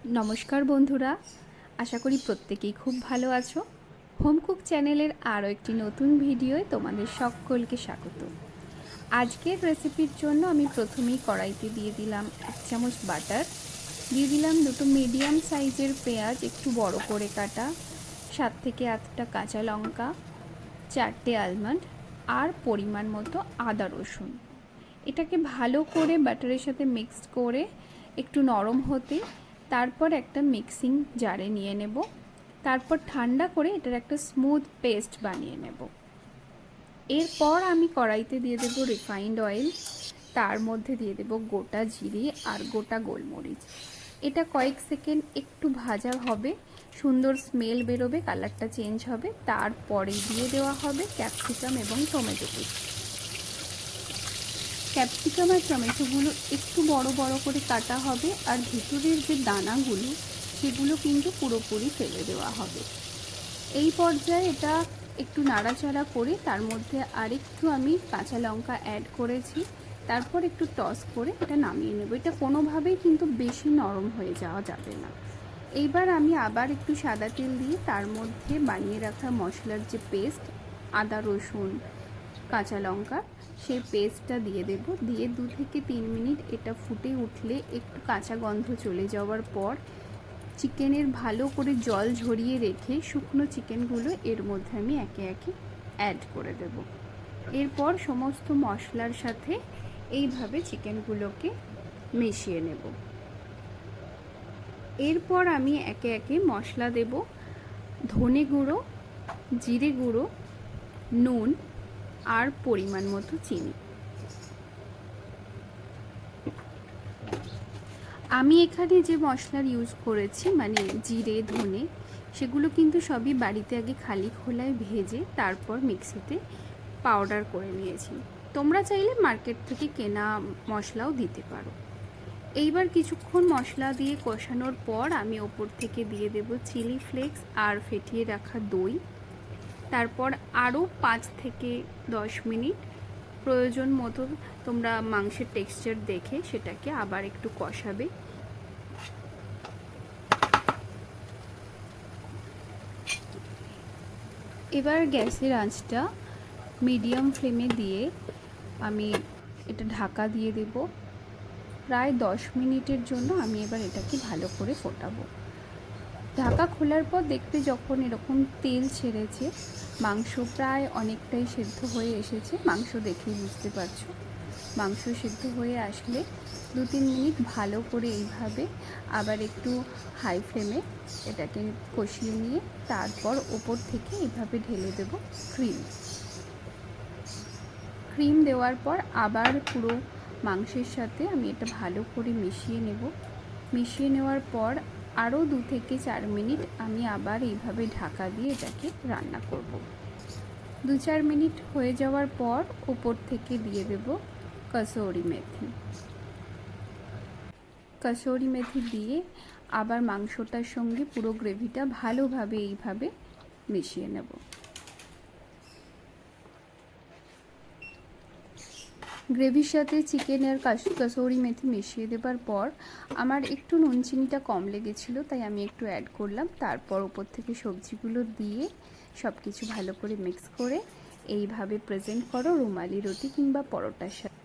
नमस्कार बंधुरा आशा करी प्रत्येकेई खूब भालो आछो। होम कुक चैनेलेर आरो एकटी नतून भिडियोय तोमादेर सकलके स्वागत। आजकेर रेसिपिर जोन्नो आमी प्रथमेई कड़ाइते दिए दिलाम 1 चामच बाटार, दिए दिलाम दुटो मिडियाम साइजेर पेঁয়াজ एकटू बड़ो करे काटा, 7 থেকে 8টা काँचा लंका, 4টে आलमंड और परिमाण मतो आदा रसुन। एटाके भालो करे बाटारेर साथे मिक्स करे एकटू नरम होते तारपर एक मिक्सिंग जारे निये नेब, तारपर ठंडा करे एटार एक स्मूथ पेस्ट बानिये नेब। एरपर आमी कड़ाइते दिए देब रिफाइंड अয়েল, तार मध्य दिए देब गोटा जिरे और गोटा गोलमरिच। एटा कयेक सेकेंड एकटू भाजा होबे, सुंदर स्मेल बेरोबे, कालारटा चेंज होबे, तारपरे दिए देওয়া হবে ক্যাপসিকাম এবং টমেটো পেস্ট। ক্যাপসিকাম আর টমেটোগুলো একটু বড় বড় করে কাটা হবে আর ভিতরের যে দানাগুলো সেগুলো কিন্তু পুরোপুরি ফেলে দেওয়া হবে। এই পর্যায়ে এটা একটু নাড়াচাড়া করে তার মধ্যে আরেকটু আমি কাঁচা লঙ্কা অ্যাড করেছি, তারপর একটু টস করে এটা নামিয়ে নেব। এটা কোনোভাবেই কিন্তু বেশি নরম হয়ে যাওয়া যাবে না। এইবার আমি আবার একটু সাদা তেল দিয়ে তার মধ্যে বানিয়ে রাখা মশলার যে পেস্ট, আদা রসুন কাঁচা লঙ্কা, সেই পেস্টটা দিয়ে দেব। দিয়ে 2 থেকে 3 মিনিট এটা ফুটে উঠলে একটু কাঁচা গন্ধ চলে যাওয়ার পর চিকেনের ভালো করে জল ঝরিয়ে রেখে শুকনো চিকেনগুলো এর মধ্যে আমি একে একে অ্যাড করে দেব। এরপর সমস্ত মশলার সাথে এইভাবে চিকেনগুলোকে মিশিয়ে নেব। এরপর আমি একে একে মশলা দেব, ধনে গুঁড়ো, জিরে গুঁড়ো, নুন আর পরিমাণ মতো চিনি। আমি এখানে যে মশলার ইউজ করেছি মানে জিরে ধনে সেগুলো কিন্তু সবই বাড়িতে আগে খালি খোলায় ভেজে তারপর মিক্সিতে পাউডার করে নিয়েছি। তোমরা চাইলে মার্কেট থেকে কেনা মশলাও দিতে পারো। এইবার কিছুক্ষণ মশলা দিয়ে কষানোর পর আমি ওপর থেকে দিয়ে দেব চিলি ফ্লেক্স আর ফেটিয়ে রাখা দই। তারপর আরও 5 থেকে 10 মিনিট প্রয়োজন মতো তোমরা মাংসের টেক্সচার দেখে সেটাকে আবার একটু কষাবে। এবার গ্যাসের আঁচটা মিডিয়াম ফ্লেমে দিয়ে আমি এটা ঢাকা দিয়ে দেব। প্রায় 10 মিনিটের জন্য আমি এবার এটাকে ভালো করে ফোটাবো। ঢাকা খোলার পর দেখতে যখন এরকম তেল ছেড়েছে, মাংস প্রায় অনেকটাই সেদ্ধ হয়ে এসেছে। মাংস দেখেই বুঝতে পারছো। মাংস সেদ্ধ হয়ে আসলে 2-3 মিনিট ভালো করে এইভাবে আবার একটু হাই ফ্লেমে এটাকে কষিয়ে নিয়ে তারপর ওপর থেকে এইভাবে ঢেলে দেব ক্রিম দেওয়ার পর আবার পুরো মাংসের সাথে আমি এটা ভালো করে মিশিয়ে নেব। মিশিয়ে নেওয়ার পর আরও 2 থেকে 4 মিনিট আমি আবার এইভাবে ঢাকা দিয়ে এটাকে রান্না করব। 2-4 মিনিট হয়ে যাওয়ার পর উপর থেকে দিয়ে দেব কসুরি মেথি। কসুরি মেথি দিয়ে আবার মাংসটার সঙ্গে পুরো গ্রেভিটা ভালোভাবে এইভাবে মিশিয়ে নেব। গ্রেভির সাথে চিকেন আর কসুরি মেথি মিশিয়ে দেবার পর আমার একটু নুন চিনিটা কম লেগেছিল, তাই আমি একটু অ্যাড করলাম। তারপর উপর থেকে সবজিগুলো দিয়ে সব কিছু ভালো করে মিক্স করে এইভাবে প্রেজেন্ট করো রুমালি রুটি কিংবা পরোটার সাথে।